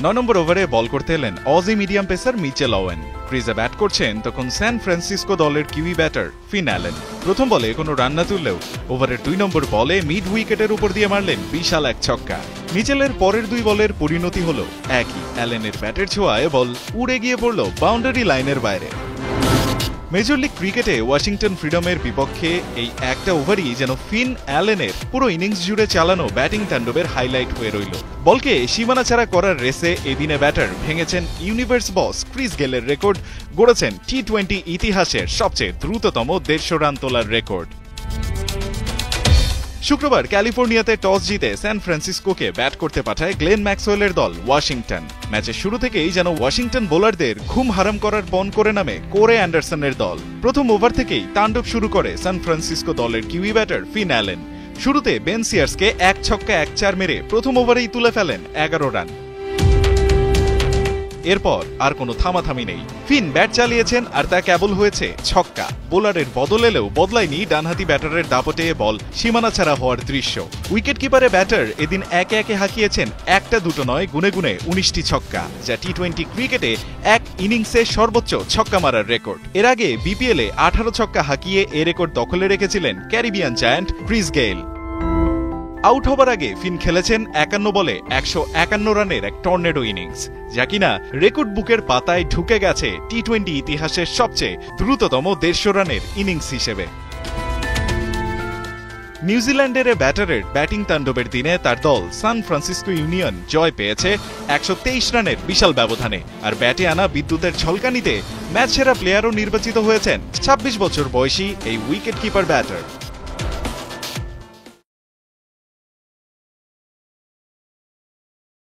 9 নম্বর ওভারে বল করতে এলেন Aussie medium pacer Mitchell Owen. ক্রিজে ব্যাট করছেন তখন স্যান ফ্রান্সিসকো দলের কিউই ব্যাটার ফিন অ্যালেন। প্রথম বলে কোনো রান না তুললেও ওভারের 2 নম্বর বলে মিড উইকেটের উপর দিয়ে মারলেন বিশাল এক ছক্কা। মিচেলের পরের 2 বলের পরিণতি হলো একই। অ্যালেনের ব্যাটের ছোঁয়ায় বল উড়ে গিয়ে পড়ল বাউন্ডারি লাইনের বাইরে। মেজর লিগ ক্রিকেটে ওয়াশিংটন ফ্রিডমের বিপক্ষে এই একটা ওভারই যেন ফিন অ্যালেনের পুরো ইনিংস জুড়ে চালানো ব্যাটিং তাণ্ডবের হাইলাইট হয়ে রইল। বলকে সীমানা ছাড়া করার রেসে এদিনে ব্যাটার ভেঙেছেন ইউনিভার্স বস ক্রিস গেলের রেকর্ড, গড়েছেন টি-20 ইতিহাসের সবচেয়ে দ্রুততম 150 রান তোলার রেকর্ড। শুক্রবার ক্যালিফোর্নিয়াতে টস জিতে স্যান ফ্রান্সিসকোকে ব্যাট করতে পাঠায় গ্লেন ম্যাক্সওয়েলের দল ওয়াশিংটন। ম্যাচের শুরু থেকেই যেন ওয়াশিংটন বোলারদের ঘুম হারাম করার পণ করে নামে কোরে অ্যান্ডারসনের দল। প্রথম ওভার থেকেই তাণ্ডব শুরু করে সান ফ্রান্সিসকো দলের কিউই ব্যাটার ফিন অ্যালেন। শুরুতে বেন সিয়ার্সকে 1 ছক্কা 1 চার মেরে প্রথম ওভারেই তুলে ফেলেন 11 রান। এরপর আর কোনো থামাথামি নেই। ফিন ব্যাট চালিয়েছেন আর তা কেবল হয়েছে ছক্কা। বোলারের বদল এলেও বদলায়নি ডানহাতি ব্যাটারের দাপটে বল সীমানা ছাড়া হওয়ার দৃশ্য। উইকেট কিপারে ব্যাটার এদিন একে একে হাঁকিয়েছেন একটা দুটো নয় গুনে গুনে 19টি ছক্কা, যা টি-20 ক্রিকেটে এক ইনিংসে সর্বোচ্চ ছক্কা মারার রেকর্ড। এর আগে বিপিএলে 18 ছক্কা হাঁকিয়ে এ রেকর্ড দখলে রেখেছিলেন Caribbean giant Chris Gayle. Out হবার আগে ফিন খেলেছেন 51 বলে 151 রানের এক টর্নেডো ইনিংস, যা কিনা রেকর্ড বুকের পাতায় ঢুকে গেছে টি-20 ইতিহাসের সবচেয়ে দ্রুততম 150 রানের ইনিংস হিসেবে। নিউজিল্যান্ডের ব্যাটারের ব্যাটিং তাণ্ডবের দিনে তার দল সান ফ্রান্সিসকো ইউনিয়ন জয় পেয়েছে 123 রানের বিশাল ব্যবধানে। আর ব্যাটে আনা বিদ্যুতের ঝলকানিতে ম্যাচ সেরা প্লেয়ারও নির্বাচিত হয়েছেন 26 বছর বয়সী এই উইকেট কিপার ব্যাটার।